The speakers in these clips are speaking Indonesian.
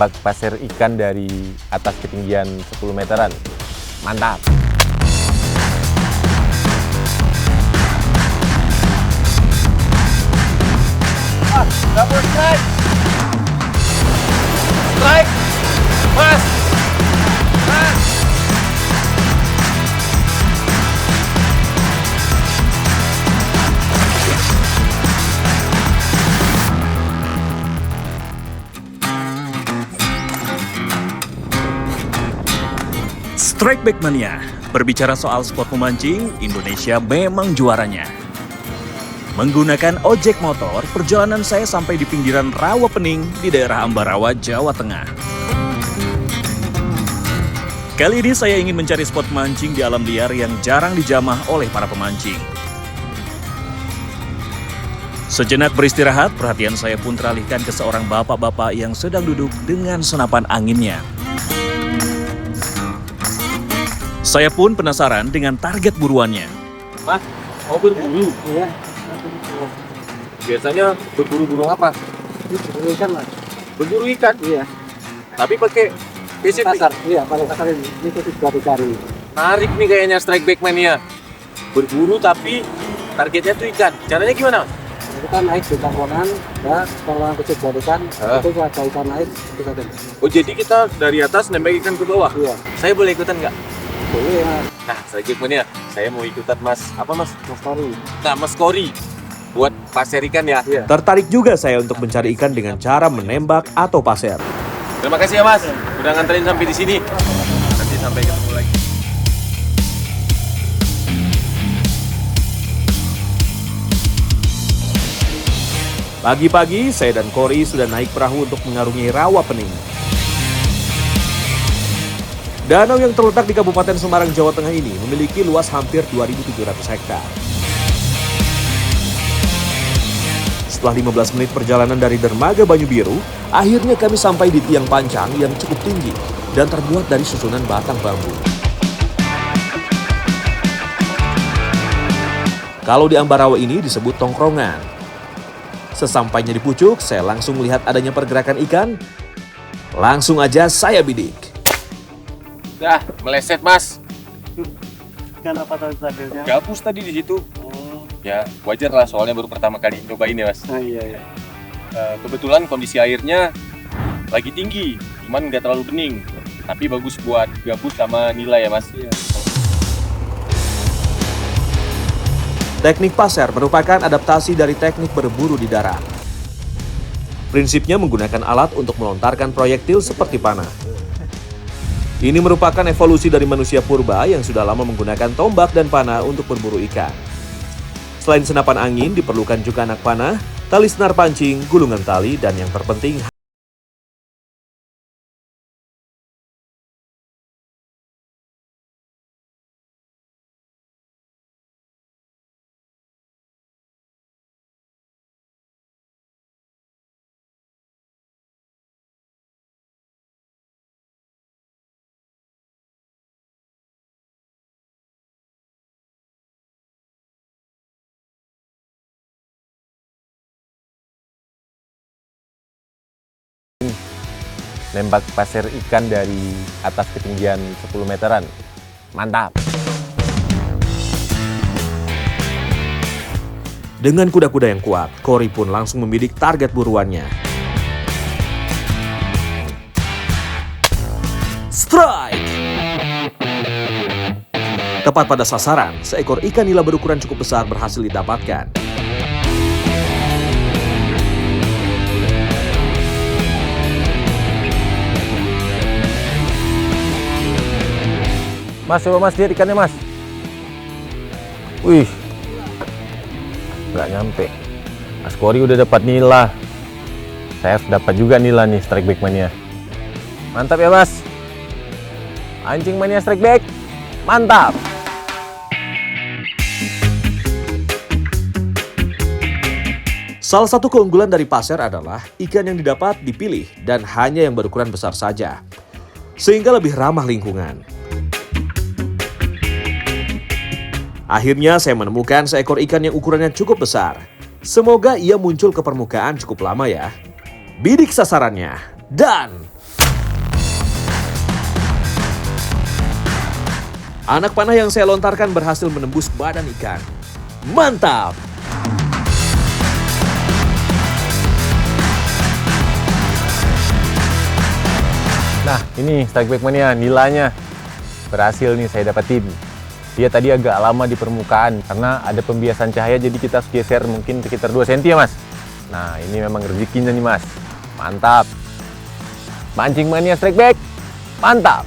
nembak pasir ikan dari atas ketinggian 10 meteran. Mantap! Double strike! Strike! Mas! Mas! Strike Back Mania, berbicara soal sport memancing, Indonesia memang juaranya. Menggunakan ojek motor, perjalanan saya sampai di pinggiran Rawa Pening di daerah Ambarawa, Jawa Tengah. Kali ini saya ingin mencari spot mancing di alam liar yang jarang dijamah oleh para pemancing. Sejenak beristirahat, perhatian saya pun teralihkan ke seorang bapak-bapak yang sedang duduk dengan senapan anginnya. Saya pun penasaran dengan target buruannya. Mas, mau berburu? Iya, Biasanya berburu burung apa? ini ikan mas. Berburu ikan? Iya, Tapi pakai spesifik. kasar. Iya, paling kasar ini sudah dicari. Menarik nih kayaknya Strike Back Mania. Berburu tapi targetnya tuh ikan. Caranya gimana, Mas? Kita naik di tangkonan, ya, tangkonan kecil jadikan, itu ada ikan naik, kita tembak. Oh, jadi kita dari atas nembak ikan ke bawah? Iya, Saya boleh ikutan nggak? boleh mas. Nah, Strike Back Mania, saya mau ikutan Mas. Apa Mas? Mas Tori. Nah, Mas Kori. Buat pasir ikan ya? Iya. Tertarik juga saya untuk mencari ikan dengan cara menembak atau pasir. Terima kasih ya Mas, udah nganterin sampai di sini. Nanti sampai ketemu lagi. Pagi-pagi, saya dan Kori sudah naik perahu untuk mengarungi Rawa Pening. Danau yang terletak di Kabupaten Semarang, Jawa Tengah ini memiliki luas hampir 2.700 hektar. Setelah 15 menit perjalanan dari dermaga Banyu Biru, akhirnya kami sampai di tiang pancang yang cukup tinggi dan terbuat dari susunan batang bambu. Kalau di Ambarawa ini disebut tongkrongan. Sesampainya di pucuk, saya langsung melihat adanya pergerakan ikan. Langsung aja saya bidik. Dah, meleset Mas. Ikan apa tadi? Gabus tadi di situ. Ya, wajar lah soalnya baru pertama kali nyobain ya Mas. Nah, iya. Kebetulan kondisi airnya lagi tinggi, cuman nggak terlalu bening. Tapi bagus buat gabus sama nila ya Mas. Iya. Teknik pasir merupakan adaptasi dari teknik berburu di darat. Prinsipnya menggunakan alat untuk melontarkan proyektil seperti panah. Ini merupakan evolusi dari manusia purba yang sudah lama menggunakan tombak dan panah untuk berburu ikan. Selain senapan angin, diperlukan juga anak panah, tali senar pancing, gulungan tali, dan yang terpenting Nembak pasir ikan dari atas ketinggian 10 meteran. Mantap! dengan kuda-kuda yang kuat, Kori pun langsung membidik target buruannya. Strike! Tepat pada sasaran, seekor ikan nila berukuran cukup besar berhasil didapatkan. Mas, coba Mas lihat ikannya Mas. Wih, nggak nyampe. Mas Kori udah dapat nila. Saya harus dapat juga nila nih Strike Back Mania. Mantap ya Mas. Anjing Mania Strike Back. Mantap. Salah satu keunggulan dari pasir adalah ikan yang didapat dipilih dan hanya yang berukuran besar saja, sehingga lebih ramah lingkungan. Akhirnya saya menemukan seekor ikan yang ukurannya cukup besar. Semoga ia muncul ke permukaan cukup lama ya. Bidik sasarannya dan Anak panah yang saya lontarkan berhasil menembus badan ikan. Mantap! Nah, ini strike back mania, nilainya berhasil nih saya dapetin. Dia tadi agak lama di permukaan karena ada pembiasan cahaya, jadi kita harus geser mungkin sekitar 2 cm ya mas. Nah, ini memang rezekinya nih mas. Mantap. Mancing mania strike back. Mantap.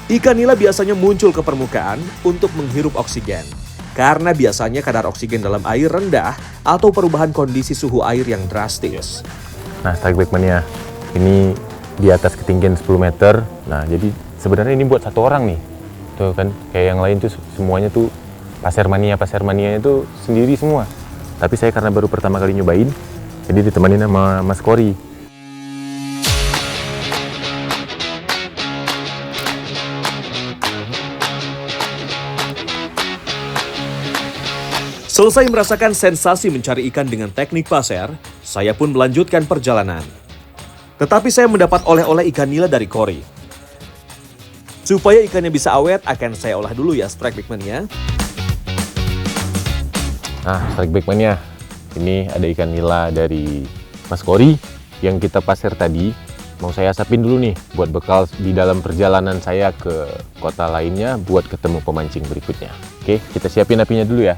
Ikan nila biasanya muncul ke permukaan untuk menghirup oksigen. Karena biasanya kadar oksigen dalam air rendah atau perubahan kondisi suhu air yang drastis. Nah, strike back mania. Ini di atas ketinggian 10 meter. Nah, jadi sebenarnya ini buat satu orang nih. Tuh kan, kayak yang lain tuh semuanya tuh pasir mania itu sendiri semua. Tapi saya karena baru pertama kali nyobain, jadi ditemenin sama Mas Kori. Selesai merasakan sensasi mencari ikan dengan teknik pasir, saya pun melanjutkan perjalanan. Tetapi saya mendapat oleh-oleh ikan nila dari Kori. Supaya ikannya bisa awet, akan saya olah dulu ya strike back mania. Nah, strike back mania. Ini ada ikan nila dari Mas Kori yang kita pasir tadi. Mau saya asapin dulu nih buat bekal di dalam perjalanan saya ke kota lainnya buat ketemu pemancing berikutnya. Oke, kita siapin apinya dulu ya.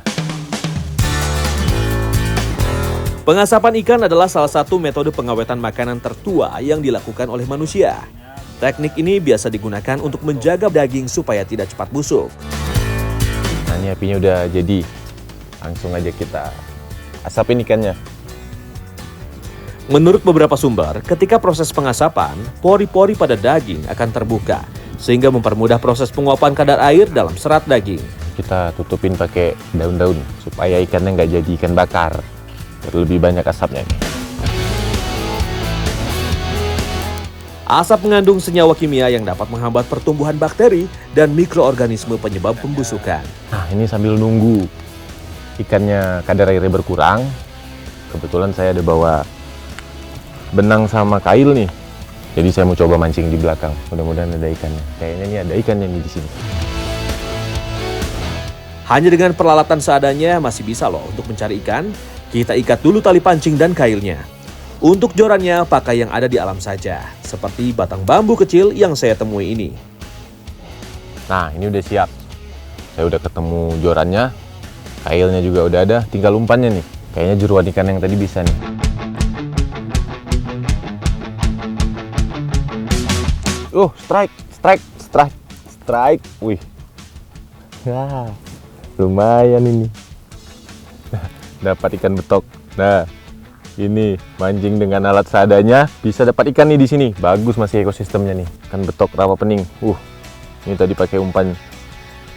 Pengasapan ikan adalah salah satu metode pengawetan makanan tertua yang dilakukan oleh manusia. Teknik ini biasa digunakan untuk menjaga daging supaya tidak cepat busuk. Nah, ini apinya udah jadi. Langsung aja kita asapin ikannya. Menurut beberapa sumber, ketika proses pengasapan, pori-pori pada daging akan terbuka, sehingga mempermudah proses penguapan kadar air dalam serat daging. Kita tutupin pakai daun-daun supaya ikannya nggak jadi ikan bakar. Lebih banyak asapnya nih. Asap mengandung senyawa kimia yang dapat menghambat pertumbuhan bakteri dan mikroorganisme penyebab pembusukan. Nah, ini sambil nunggu ikannya kadar airnya berkurang, kebetulan saya ada bawa benang sama kail nih. Jadi saya mau coba mancing di belakang. Mudah-mudahan ada ikannya. Kayaknya nih ada ikannya nih di sini. Hanya dengan peralatan seadanya masih bisa loh untuk mencari ikan. Kita ikat dulu tali pancing dan kailnya. Untuk jorannya pakai yang ada di alam saja, seperti batang bambu kecil yang saya temui ini. Nah, ini udah siap. Saya udah ketemu jorannya, kailnya juga udah ada, tinggal umpannya nih. Kayaknya jeruan ikan yang tadi bisa nih. Strike. Wih. Wah, lumayan ini. Dapat ikan betok. Nah, ini mancing dengan alat seadanya bisa dapat ikan nih di sini. Bagus masih ekosistemnya nih. Ikan betok rawa pening. Ini tadi pakai umpan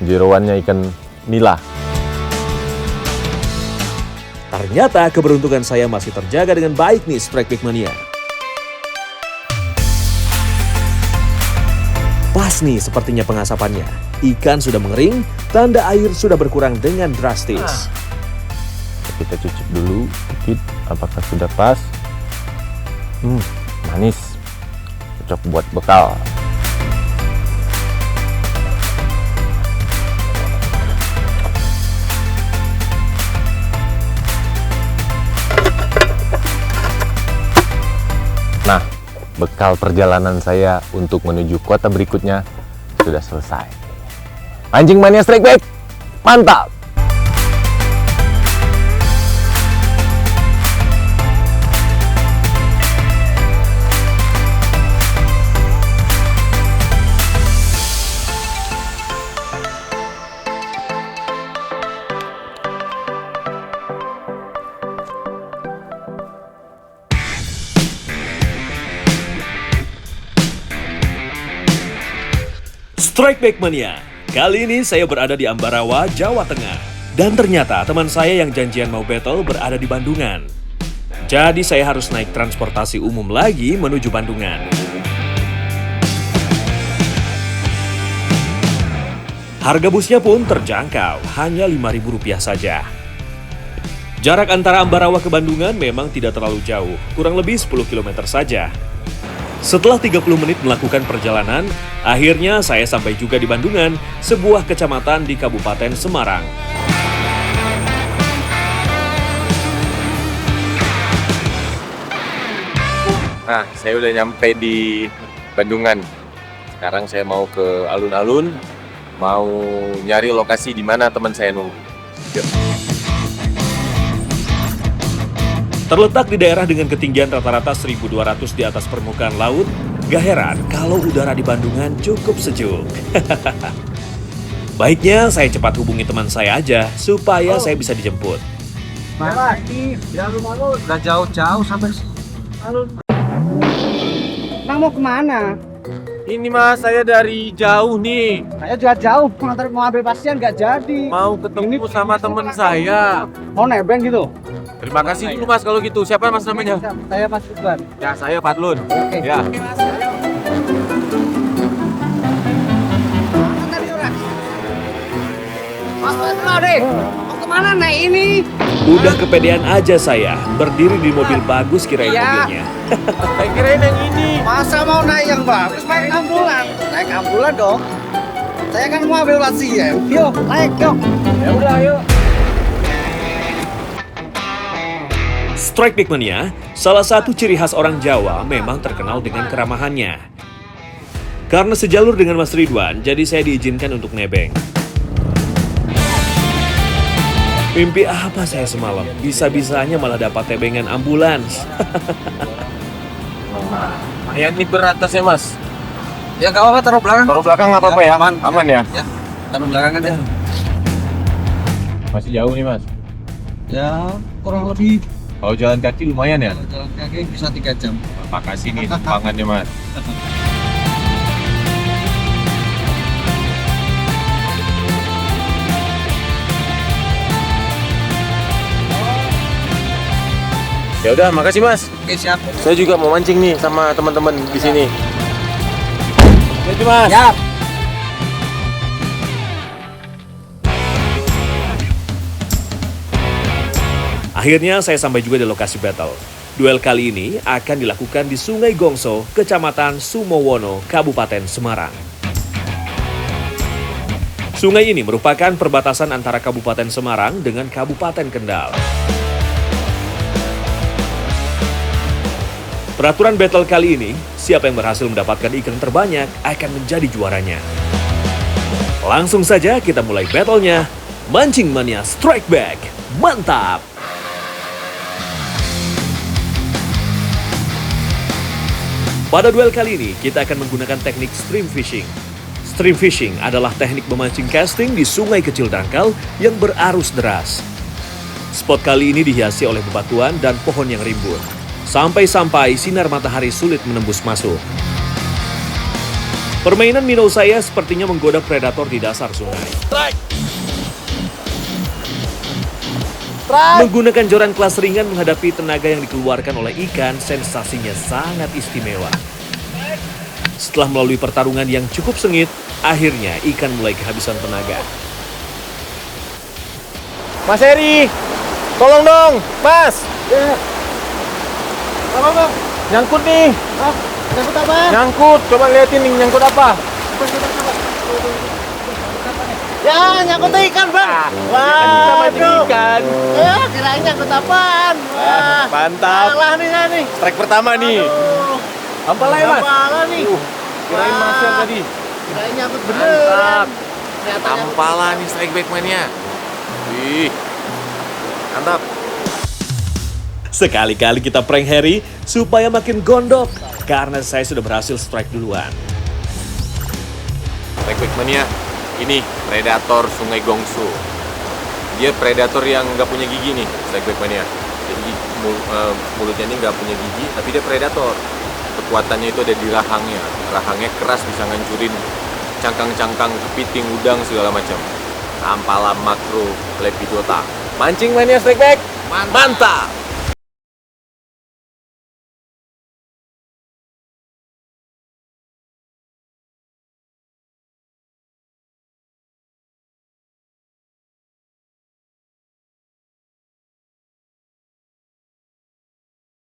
jeroannya ikan nila. Ternyata keberuntungan saya masih terjaga dengan baik nih strike back mania. Pas nih sepertinya pengasapannya. Ikan sudah mengering, tanda air sudah berkurang dengan drastis. Kita cucuk dulu dikit, apakah sudah pas? Manis, cocok buat bekal. Nah, bekal perjalanan saya untuk menuju kota berikutnya sudah selesai. Mancing mania strike back, mantap! Strike back mania. Kali ini saya berada di Ambarawa, Jawa Tengah. Dan ternyata teman saya yang janjian mau battle berada di Bandungan. Jadi saya harus naik transportasi umum lagi menuju Bandungan. Harga busnya pun terjangkau, hanya Rp5.000 saja. Jarak antara Ambarawa ke Bandungan memang tidak terlalu jauh, kurang lebih 10 km saja. Setelah 30 menit melakukan perjalanan, akhirnya saya sampai juga di Bandungan, sebuah kecamatan di Kabupaten Semarang. Nah, saya udah nyampe di Bandungan. Sekarang saya mau ke alun-alun, mau nyari lokasi di mana teman saya nunggu. Yuk. Terletak di daerah dengan ketinggian rata-rata 1.200 di atas permukaan laut, gak heran kalau udara di Bandungan cukup sejuk. Baiknya saya cepat hubungi teman saya aja, supaya saya bisa dijemput. Mas, di alun-alun. Udah jauh-jauh sampai alun. Bang mau kemana? Ini mas, saya dari jauh nih. Saya juga jauh, mau ambil pasien nggak jadi. Mau ketemu sama teman saya. Mau nebeng gitu? Terima kasih dulu mas kalau gitu. Siapa mas namanya? Saya Mas Ridwan. Ya, saya Fadlun. Oke. Ya. Mas Ridwan, mau kemana naik ini? Udah kepedean aja saya, berdiri di mobil bagus kirain Iya. mobilnya. Saya kirain yang ini. Masa mau naik yang bagus? Naik ambulan. Naik ambulan dong. Saya kan mau ambil pasien. Yuk, naik yuk. Ya udah, yuk. Strike Back Mania, salah satu ciri khas orang Jawa memang terkenal dengan keramahannya. Karena sejalur dengan Mas Ridwan, jadi saya diizinkan untuk nebeng. Mimpi apa saya semalam? Bisa-bisanya malah dapat tebengan ambulans. Lumayan nih berat tasnya mas. Ya nggak apa-apa, taruh belakang. Taruh belakang nggak apa-apa ya? Aman ya? Ya, taruh belakang aja. Masih jauh nih mas. Ya, kurang lebih Kalau jalan kaki lumayan ya? jalan kaki bisa 3 jam. Makasih nih tumpangannya mas. Ya udah, makasih mas. Oke, siap. Saya juga mau mancing nih sama teman-teman di sini. Jadi mas. Siap. Akhirnya saya sampai juga di lokasi battle. Duel kali ini akan dilakukan di Sungai Gongso, Kecamatan Sumowono, Kabupaten Semarang. Sungai ini merupakan perbatasan antara Kabupaten Semarang dengan Kabupaten Kendal. Peraturan battle kali ini, siapa yang berhasil mendapatkan ikan terbanyak akan menjadi juaranya. Langsung saja kita mulai battle-nya. Mancing Mania Strike Back. Mantap! Pada duel kali ini, kita akan menggunakan teknik stream fishing. Stream fishing adalah teknik memancing casting di sungai kecil dangkal yang berarus deras. Spot kali ini dihiasi oleh bebatuan dan pohon yang rimbun. Sampai-sampai sinar matahari sulit menembus masuk. Permainan minnow saya sepertinya menggoda predator di dasar sungai. Menggunakan joran kelas ringan menghadapi tenaga yang dikeluarkan oleh ikan, sensasinya sangat istimewa. Setelah melalui pertarungan yang cukup sengit, akhirnya ikan mulai kehabisan tenaga. Mas Heri, tolong dong, Mas. Apa, Bang? Nyangkut nih. Nyangkut apa? Nyangkut. Coba liatin nih nyangkut apa. Ya, nyangkut ikan, Bang. Kita mancing ikan. Ya, kirain nyangkut apaan? Wah, Mantap. salah nih saya nih. Strike pertama nih. Apalah ya, Mas? Salah nih. Kirain Wah. masuk tadi. Kirain nyangkut beneran. Ternyata nyangkut. Ampalah nih Strike Back Mania. Wih. Mantap. Sekali-kali kita prank Harry supaya makin gondok karena saya sudah berhasil strike duluan. Strike Back Mania. Ini predator Sungai Gongso. Dia predator yang nggak punya gigi nih, Strike Back Mania. Jadi mulutnya ini nggak punya gigi, tapi dia predator. Kekuatannya itu ada di rahangnya. Rahangnya keras, bisa ngancurin cangkang-cangkang, kepiting, udang segala macam. Ampala makro lepidota. Mancing Mania Strike Back. Mantap.